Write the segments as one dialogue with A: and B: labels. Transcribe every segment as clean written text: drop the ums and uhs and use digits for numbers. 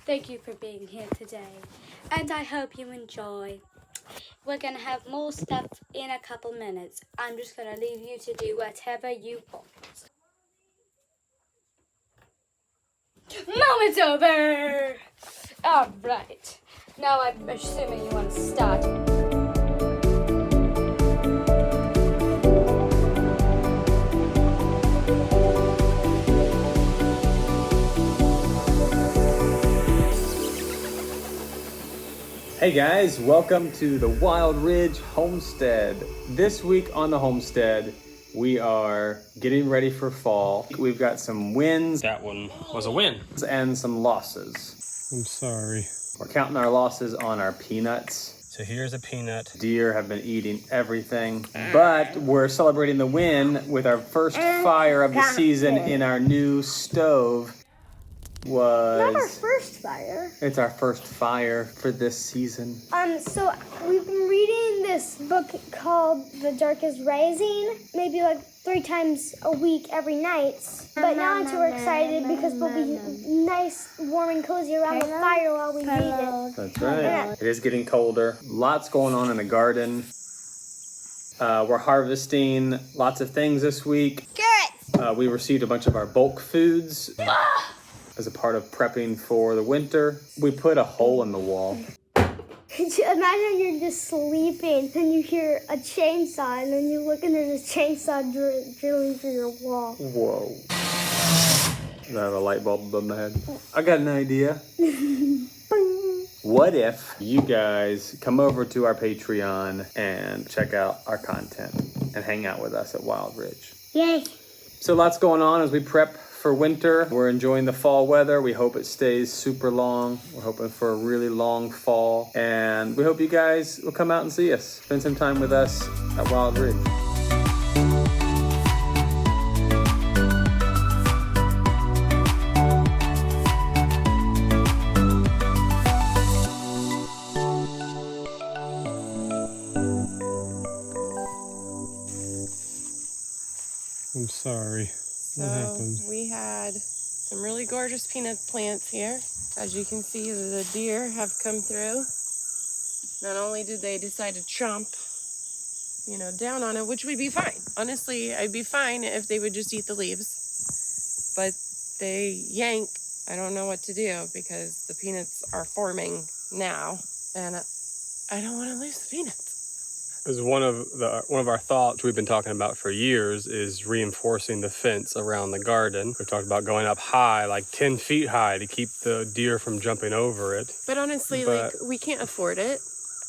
A: Thank you for being here today, and I hope you enjoy. We're gonna have more stuff in a couple minutes. I'm just gonna leave you to do whatever you want. Moment's over! Alright, now I'm assuming you want to start.
B: Hey guys, welcome to the Wild Ridge Homestead. This week on the homestead, we are getting ready for fall. We've got some wins.
C: That one was a win.
B: And some losses.
C: I'm sorry.
B: We're counting our losses on our peanuts.
C: So here's a peanut.
B: Deer have been eating everything, but we're celebrating the win with our first fire of the season in our new stove.
D: Not our first fire.
B: It's our first fire for this season.
D: So we've been reading this book called The Dark is Rising, maybe like 3 times a week every night. But now I'm too excited because we'll be nice, warm, and cozy around the fire while we read it.
B: That's right. It is getting colder. Lots going on in the garden. We're harvesting lots of things this week.
D: Carrots!
B: We received a bunch of our bulk foods as a part of prepping for the winter. We put a hole in the wall.
D: Imagine you're just sleeping, then you hear a chainsaw, and then you look and there's a chainsaw drilling through your wall.
B: Whoa. I have a light bulb above my head. I got an idea. What if you guys come over to our Patreon and check out our content and hang out with us at Wild Ridge?
D: Yay.
B: So lots going on as we prep for winter. We're enjoying the fall weather. We hope it stays super long. We're hoping for a really long fall. And we hope you guys will come out and see us. Spend some time with us at Wild Ridge.
C: I'm sorry. What happened?
E: We had some really gorgeous peanut plants here. As you can see, the deer have come through. Not only did they decide to chomp, down on it, which would be fine. Honestly, I'd be fine if they would just eat the leaves. But they yank. I don't know what to do because the peanuts are forming now, and I don't want to lose the peanuts.
C: As one of our thoughts we've been talking about for years is reinforcing the fence around the garden. We've talked about going up high, like 10 feet high, to keep the deer from jumping over it.
E: But honestly, we can't afford it.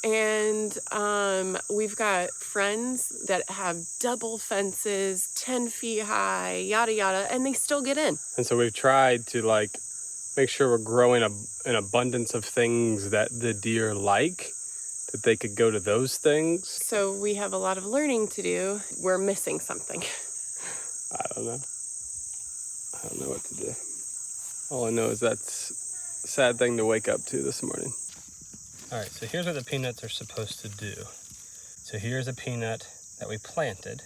E: And we've got friends that have double fences, 10 feet high, yada, yada, and they still get in.
C: And so we've tried to make sure we're growing an abundance of things that the deer like, that they could go to those things.
E: So we have a lot of learning to do. We're missing something.
C: I don't know what to do. All I know is that's a sad thing to wake up to this morning. All right, so here's what the peanuts are supposed to do. So here's a peanut that we planted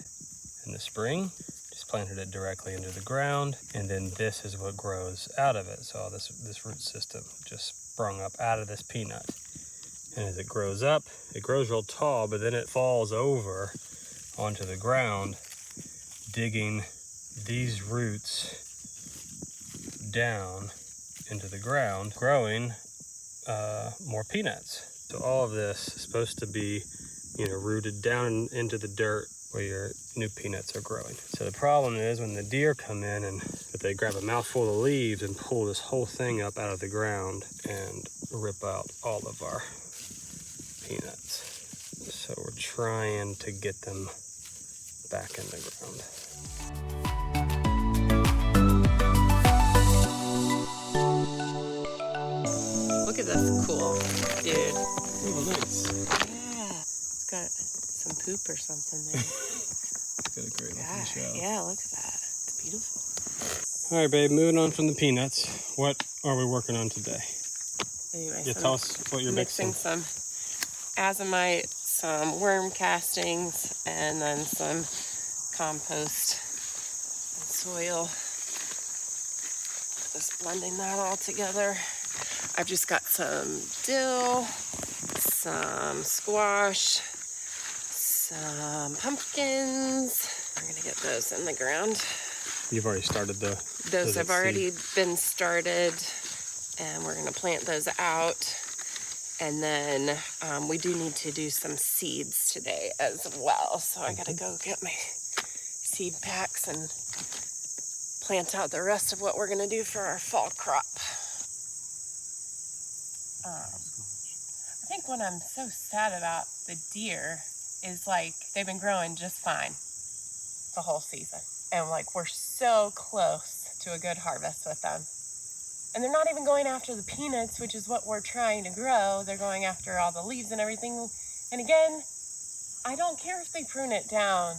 C: in the spring. Just planted it directly into the ground. And then this is what grows out of it. So all this root system just sprung up out of this peanut. And as it grows up, it grows real tall, but then it falls over onto the ground, digging these roots down into the ground, growing more peanuts. So all of this is supposed to be, rooted down into the dirt where your new peanuts are growing. So the problem is when the deer come in and they grab a mouthful of leaves and pull this whole thing up out of the ground and rip out all of our peanuts. So we're trying to get them back in the ground.
E: Look at this cool, dude.
C: Oh, nice.
E: Yeah. It's got some poop or something there.
C: It's got a great looking shell.
E: Yeah, look at that. It's beautiful.
C: All right, babe, moving on from the peanuts. What are we working on today?
E: Anyway,
C: Yeah, tell us what you're mixing.
E: Some azomite, some worm castings, and then some compost and soil. Just blending that all together. I've just got some dill, some squash, some pumpkins. We're gonna get those in the ground.
C: You've already started
E: those have already been started, and we're gonna plant those out. And then we do need to do some seeds today as well. So I gotta go get my seed packs and plant out the rest of what we're gonna do for our fall crop. I think what I'm so sad about the deer is like they've been growing just fine the whole season. And like we're so close to a good harvest with them. And they're not even going after the peanuts, which is what we're trying to grow. They're going after all the leaves and everything. And again, I don't care if they prune it down,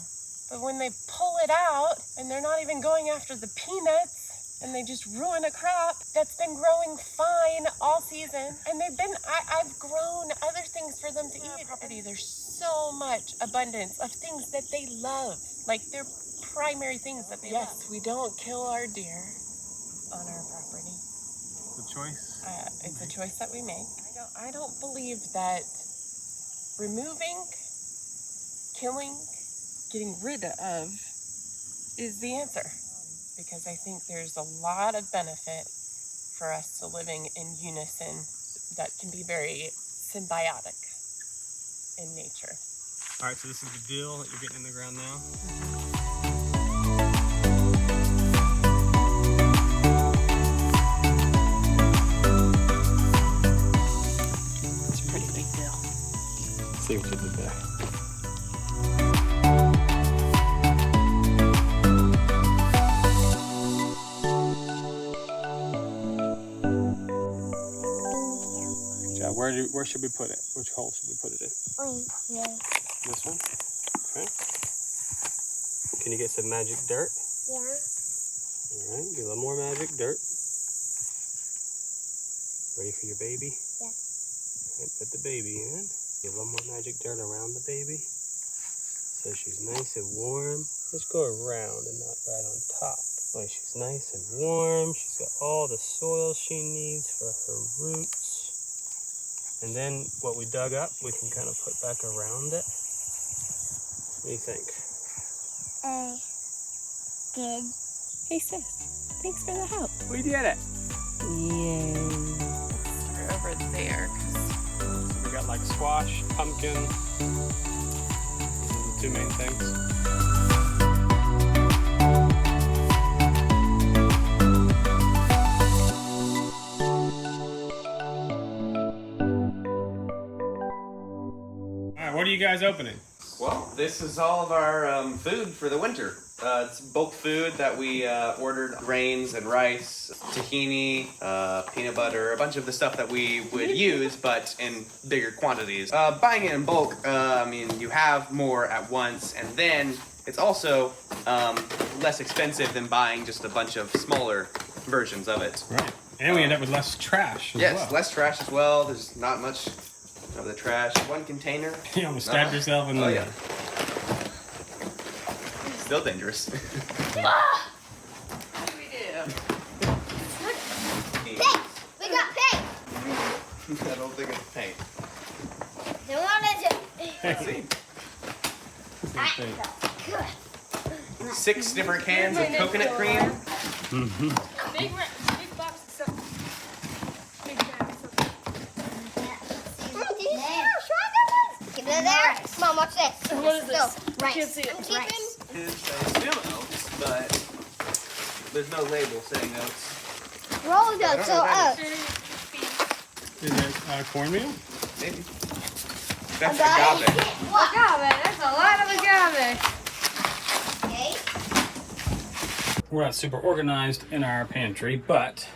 E: but when they pull it out and they're not even going after the peanuts and they just ruin a crop that's been growing fine all season. And I've grown other things for them to eat. Property, there's so much abundance of things that they love. Like they're primary things that they love. Yes, we don't kill our deer on our property.
C: The choice?
E: It's a choice that we make. I don't believe that removing, killing, getting rid of is the answer. Because I think there's a lot of benefit for us to living in unison that can be very symbiotic in nature.
C: All right, so this is the dill that you're getting in the ground now. See what you did there. Good job. Where should we put it? Which hole should we put it in?
D: Yes.
C: This one? Okay. Can you get some magic dirt?
D: Yeah.
C: All right, get a little more magic dirt. Ready for your baby?
D: Yeah.
C: All right, put the baby in. Get a little more magic dirt around the baby so she's nice and warm. Just go around and not right on top. Like she's nice and warm. She's got all the soil she needs for her roots. And then what we dug up, we can kind of put back around it. What do you think?
D: Good.
E: Hey sis, thanks for the help.
C: We did it.
E: Yay. Start over there.
C: So we got like squash, pumpkin. Those are the two main things. All right, what are you guys opening?
F: Well, this is all of our food for the winter. It's bulk food that we ordered: grains and rice, tahini, peanut butter, a bunch of the stuff that we would use, but in bigger quantities. Buying it in bulk, I mean, you have more at once, and then it's also less expensive than buying just a bunch of smaller versions of it.
C: Right. And we end up with less trash as
F: Yes,
C: well.
F: less trash as well. There's not much of the trash. One container.
C: You almost stabbed yourself in the...
F: Oh, yeah. Still dangerous.
E: What do we do?
D: Paint! We got paint!
F: I don't think it's paint.
D: Then what is it?
F: Let's see.
D: Good.
F: 6 different cans of coconut cream.
E: Big box of stuff. Big bag of stuff.
D: Get it there. Mom, watch this.
E: What is this?
D: So, rice.
E: I can't see it.
D: I'm keeping.
F: I assume oats, but there's no label saying oats.
D: Roll those. So,
C: Is it cornmeal?
F: Maybe. That's agave.
A: Agave, that's a lot of agave.
D: Okay.
C: We're not super organized in our pantry, but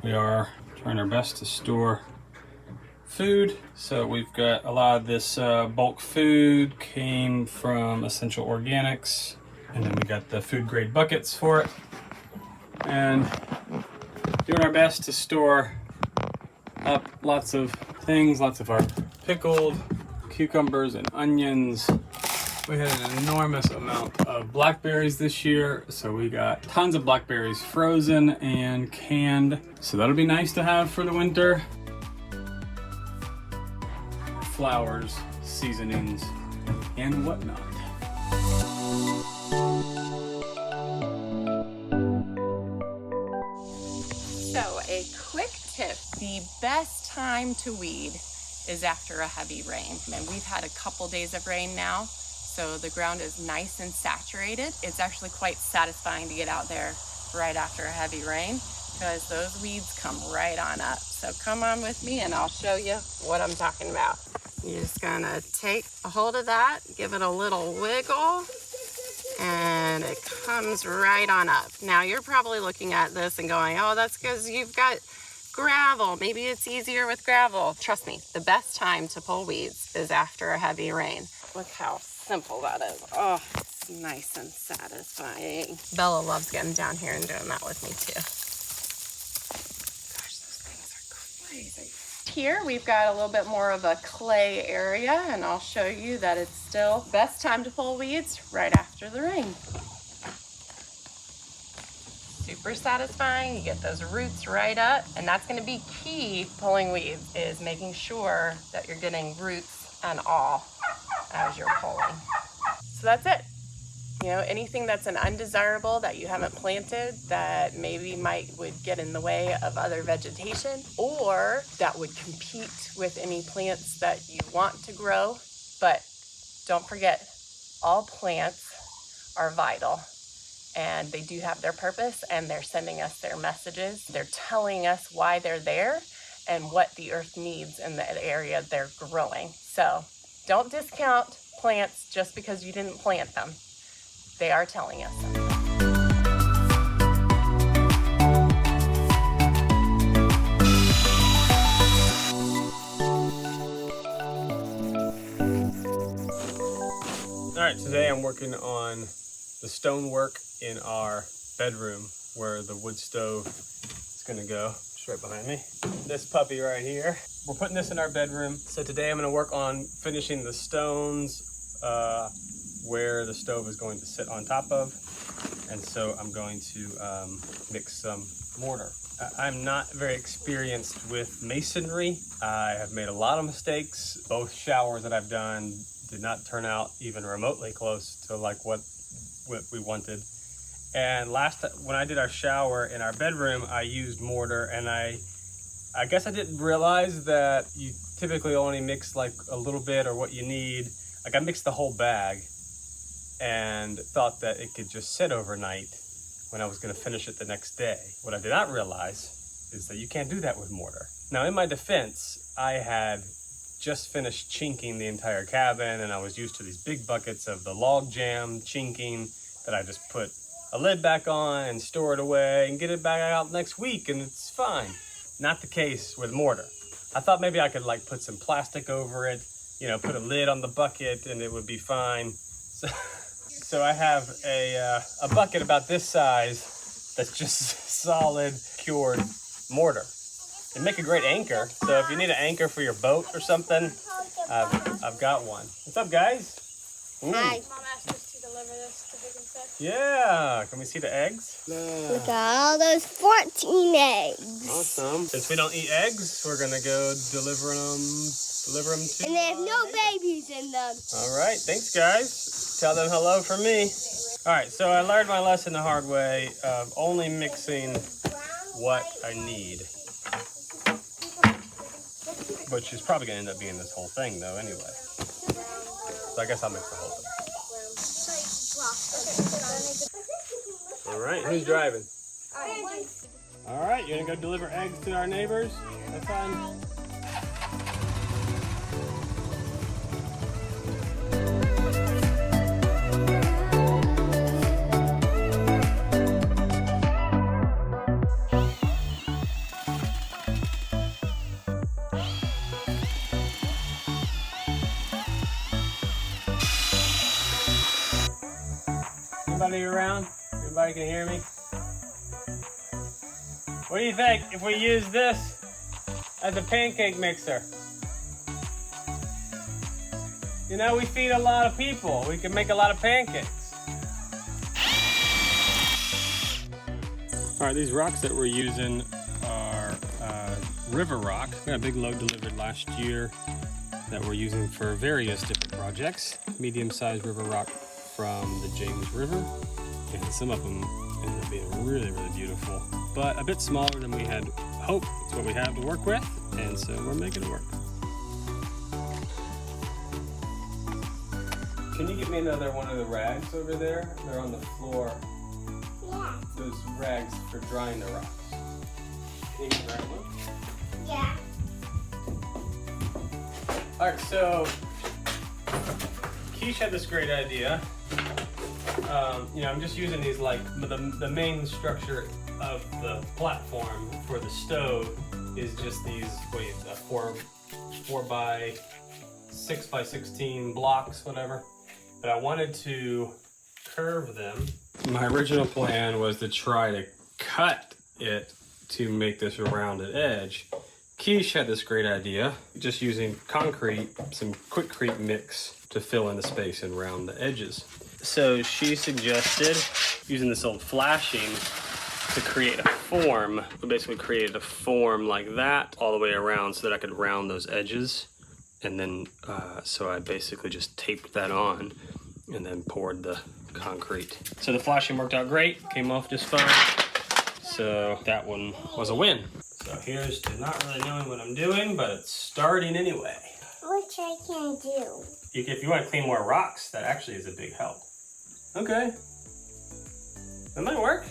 C: we are trying our best to store food. So we've got a lot of this bulk food came from Essential Organics, and then we got the food grade buckets for it, and doing our best to store up lots of things, lots of our pickled cucumbers and onions, We had an enormous amount of blackberries this year, so we got tons of blackberries frozen and canned. So that'll be nice to have for the winter. Flowers, seasonings, and whatnot.
E: So a quick tip, the best time to weed is after a heavy rain. And we've had a couple days of rain now, so the ground is nice and saturated. It's actually quite satisfying to get out there right after a heavy rain because those weeds come right on up. So come on with me and I'll show you what I'm talking about. You're just gonna take a hold of that, give it a little wiggle, and it comes right on up. Now you're probably looking at this and going, oh, that's because you've got gravel. Maybe it's easier with gravel. Trust me, the best time to pull weeds is after a heavy rain. Look how simple that is. Oh, it's nice and satisfying. Bella loves getting down here and doing that with me too. Gosh, those things are crazy. Here we've got a little bit more of a clay area, and I'll show you that it's still best time to pull weeds right after the rain. Super satisfying. You get those roots right up, and that's going to be key pulling weeds, is making sure that you're getting roots and all as you're pulling. So that's it. You know, anything that's an undesirable that you haven't planted that maybe would get in the way of other vegetation, or that would compete with any plants that you want to grow. But don't forget, all plants are vital. And they do have their purpose, and they're sending us their messages. They're telling us why they're there and what the earth needs in the area they're growing. So don't discount plants just because you didn't plant them. They are telling us something.
C: All right, today I'm working on the stonework in our bedroom where the wood stove is gonna go. It's right behind me. This puppy right here. We're putting this in our bedroom. So today I'm gonna work on finishing the stones where the stove is going to sit on top of. And so I'm going to mix some mortar. I'm not very experienced with masonry. I have made a lot of mistakes. Both showers that I've done did not turn out even remotely close to like what we wanted. And when I did our shower in our bedroom, I used mortar, and I guess I didn't realize that you typically only mix like a little bit or what you need. Like I mixed the whole bag and thought that it could just sit overnight when I was going to finish it the next day. What I did not realize is that you can't do that with mortar. Now, in my defense, I had just finished chinking the entire cabin, and I was used to these big buckets of the log jam chinking that I just put a lid back on and store it away and get it back out next week, and it's fine. Not the case with mortar. I thought maybe I could like put some plastic over it, you know, put a lid on the bucket and it would be fine. So I have a bucket about this size that's just solid cured mortar. It'd make a great anchor. So if you need an anchor for your boat or something, I've got one. What's up, guys? Ooh.
D: Hi. Mom asked us to deliver this to Big and Seth.
C: Yeah. Can we see the eggs?
D: Look at all those 14 eggs.
C: Awesome. Since we don't eat eggs, we're gonna go deliver them to.
D: And they have no babies in them.
C: All right. Thanks, guys. Tell them hello from me. All right. So I learned my lesson the hard way of only mixing what I need. Which is probably gonna end up being this whole thing though anyway. So I guess I'll mix the whole thing. All right, who's driving? All right, you're gonna go deliver eggs to our neighbors? That's fine. Anybody around? Everybody can hear me? What do you think if we use this as a pancake mixer? You know, we feed a lot of people. We can make a lot of pancakes. All right, these rocks that we're using are river rock. We got a big load delivered last year that we're using for various different projects. Medium-sized river rock from the James River. And some of them ended up being really, really beautiful. But a bit smaller than we had hoped. It's what we have to work with, and so we're making it work. Can you get me another one of the rags over there? They're on the floor.
D: Yeah.
C: Those rags for drying the rocks. Can you grab one?
D: Yeah.
C: All right, so Keish had this great idea. You know, I'm just using these like the main structure of the platform for the stove is just these 4 by 6 by 16 blocks, whatever. But I wanted to curve them. My original plan was to try to cut it to make this a rounded edge. Keish had this great idea, just using concrete, some quickcrete mix to fill in the space and round the edges. So she suggested using this old flashing to create a form. We basically created a form like that all the way around so that I could round those edges. And then, so I basically just taped that on and then poured the concrete. So the flashing worked out great, came off just fine. So that one was a win. So here's to not really knowing what I'm doing, but it's starting anyway.
D: Which I can do.
C: If you want to clean more rocks, that actually is a big help. Okay. That might work.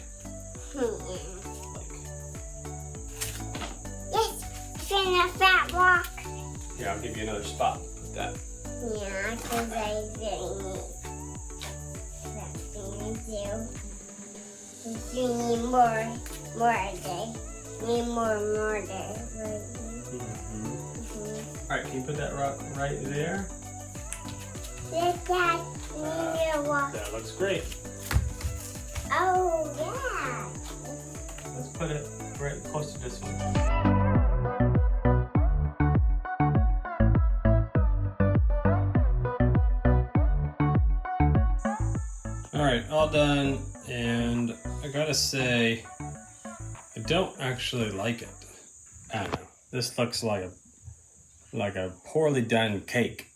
D: Yes, in a fat rock.
C: Yeah, I'll give you another spot. Put that.
D: Yeah, because I really need something to do. You need more day. Need more day.
C: All right, can you put that rock right there?
D: Look, Dad, we need to walk.
C: That looks great.
D: Oh, yeah.
C: Let's put it right close to this one. All right, all done, and I gotta say, I don't actually like it. I don't know. This looks like a poorly done cake.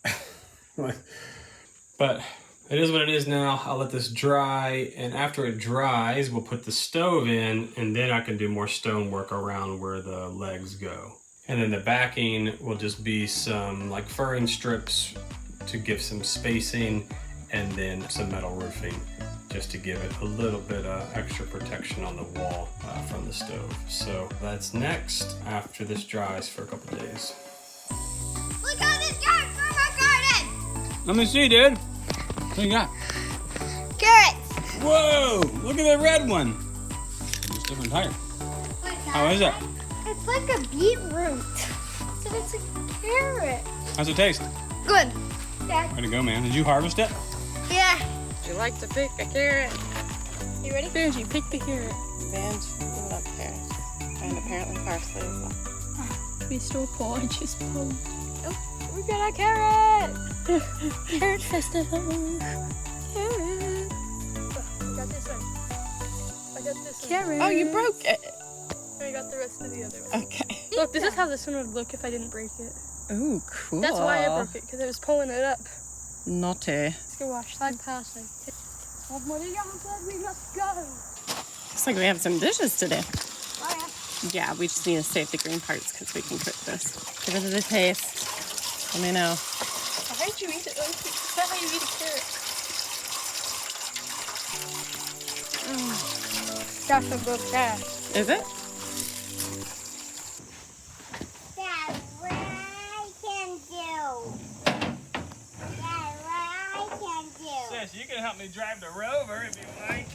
C: But it is what it is now. I'll let this dry, and after it dries, we'll put the stove in, and then I can do more stonework around where the legs go. And then the backing will just be some like furring strips to give some spacing, and then some metal roofing just to give it a little bit of extra protection on the wall from the stove. So that's next after this dries for a couple days.
D: Look at this garden from our garden.
C: Let me see, dude. What do you got?
D: Carrots.
C: Whoa! Look at that red one. It's different type. How is it?
D: It's like a beetroot. So it's a carrot.
C: How's it taste?
D: Good. Dad.
C: Way to go, man. Did you harvest it?
D: Yeah.
E: Would you like to pick a carrot?
D: You ready?
E: Benji, pick the carrot. Benji, you love carrots. And apparently parsley as well.
A: We stole porridge's pulled.
D: Oh, we got a carrot.
A: Carrot festival.
D: Carrot.
G: I got this one. I got this one.
A: Carrot.
E: Oh, you broke it.
G: And I got the rest of the other one.
E: Okay.
G: Look, this is how this one would look if I didn't break it.
E: Ooh, cool.
G: That's why I broke it, because I was pulling it up.
E: Naughty.
G: Let's go wash that passing. One more young blood, we must go.
E: Looks like we have some dishes today.
G: Oh,
E: Yeah, we just need to save the green parts because we can cook this. Give it a taste. Let me know.
G: Why did you eat it? Is that how you eat a carrot? That's a good cat.
E: Is it?
D: Dad, what I can do. Dad, what I can do.
C: Sis, you can help me drive the rover if you like.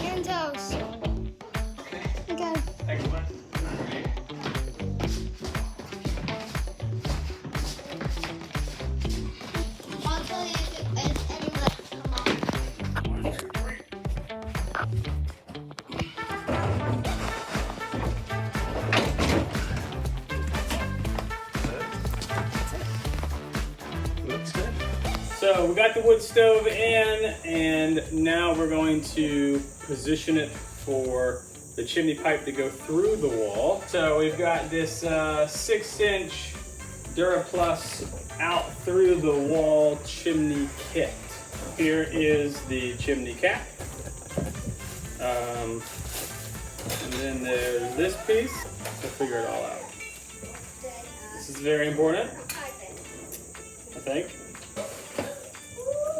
D: And toast. Okay.
C: Thanks, bud. So we got the wood stove in, and now we're going to position it for the chimney pipe to go through the wall. So we've got this 6-inch DuraPlus out through the wall chimney kit. Here is the chimney cap. And then there's this piece. We'll figure it all out. This is very important, I think.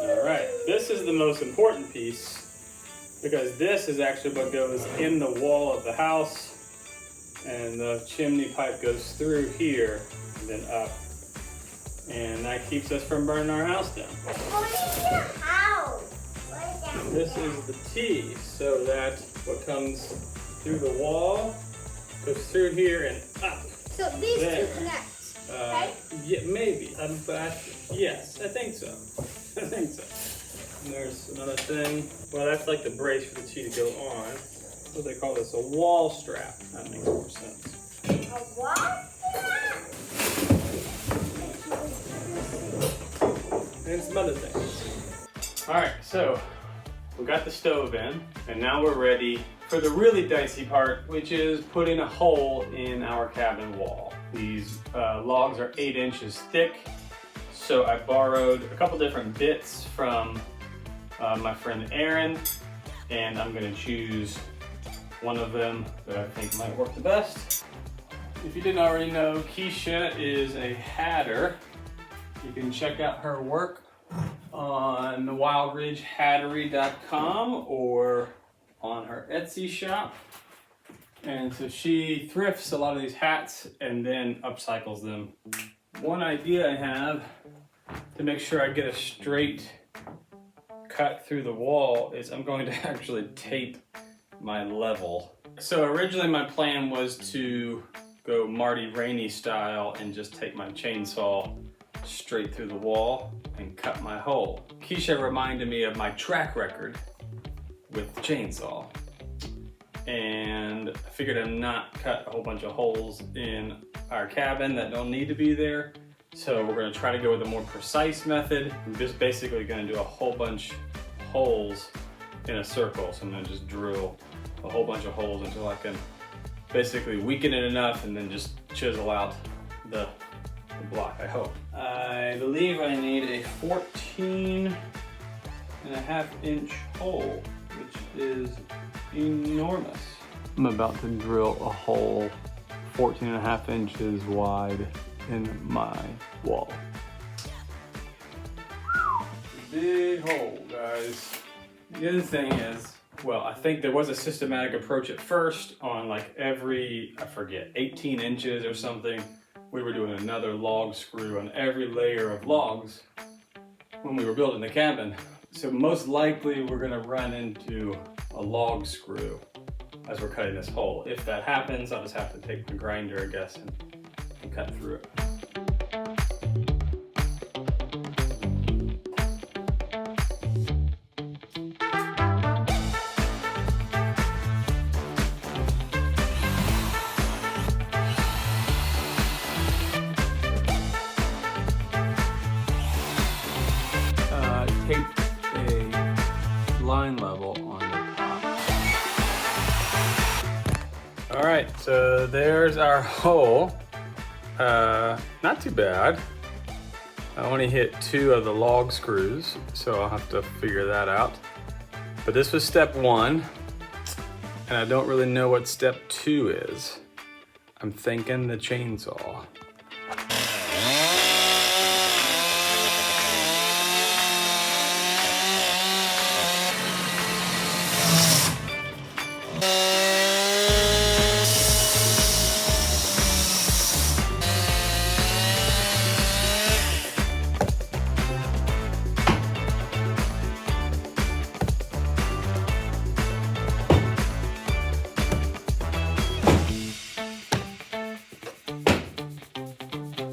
C: All right, this is the most important piece because this is actually what goes in the wall of the house, and the chimney pipe goes through here and then up, and that keeps us from burning our house down. This is the T, so that what comes through the wall goes through here and up.
D: So these two connect, right?
C: Yeah, maybe. Yes, I think so. I think so. And there's another thing. Well, that's like the brace for the T to go on. What do they call this? A wall strap. That makes more sense.
D: A what?
C: And some other things. All right, so we got the stove in, and now we're ready for the really dicey part, which is putting a hole in our cabin wall. These logs are 8 inches thick, so I borrowed a couple different bits from my friend Aaron, and I'm gonna choose one of them that I think might work the best. If you didn't already know, Keisha is a hatter. You can check out her work on wildridgehattery.com or on her Etsy shop. And so she thrifts a lot of these hats and then upcycles them. One idea I have to make sure I get a straight cut through the wall is I'm going to actually tape my level. So originally my plan was to go Marty Rainey style and just take my chainsaw straight through the wall and cut my hole. Keisha reminded me of my track record with the chainsaw, and I figured I'd not cut a whole bunch of holes in our cabin that don't need to be there. So we're gonna try to go with a more precise method. I'm just basically gonna do a whole bunch of holes in a circle. So I'm gonna just drill a whole bunch of holes until I can basically weaken it enough and then just chisel out the block, I hope. I believe I need a 14.5-inch hole, which is enormous. I'm about to drill a hole 14.5 inches wide in my wall. Big hole, guys. The other thing is, well, I think there was a systematic approach at first on like every, I forget, 18 inches or something. We were doing another log screw on every layer of logs when we were building the cabin. So most likely we're gonna run into a log screw as we're cutting this hole. If that happens, I'll just have to take the grinder, I guess, and cut through it. Taped a line level on the top. All right, so there's our hole. Not too bad. I only hit 2 of the log screws, so I'll have to figure that out. But this was step 1, and I don't really know what step 2 is. I'm thinking the chainsaw.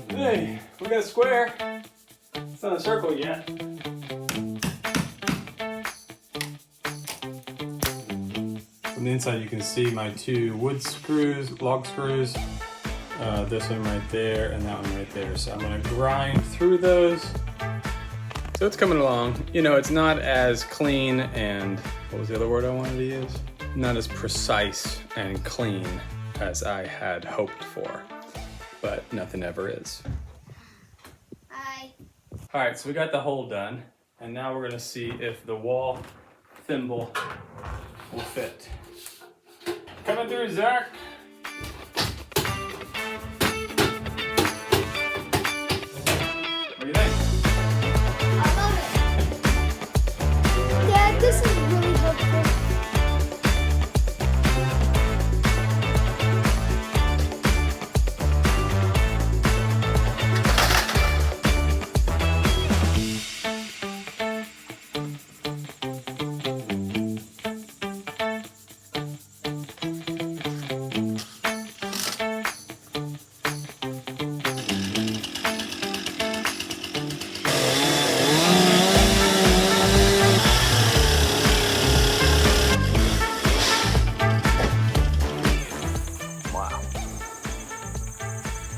C: Hey, we got a square. It's not a circle yet. From the inside you can see my 2 wood screws, log screws. This one right there and that one right there. So I'm gonna grind through those So it's coming along. You know, it's not as clean and, what was the other word I wanted to use? Not as precise and clean as I had hoped for, but nothing ever is.
D: Hi.
C: All right, so we got the hole done, and now we're gonna see if the wall thimble will fit. Coming through, Zach. What do you think?
D: I love it. Yeah, this is really helpful.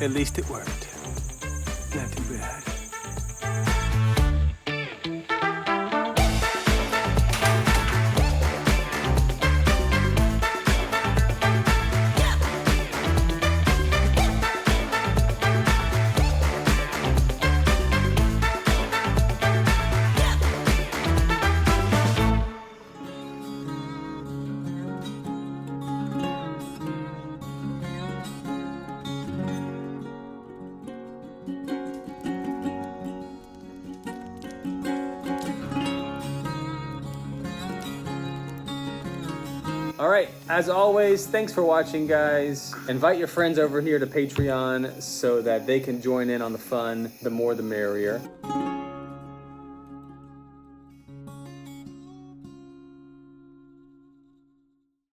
C: At least it worked. Not too bad.
B: All right, as always, thanks for watching, guys. Invite your friends over here to Patreon so that they can join in on the fun. The more, the merrier.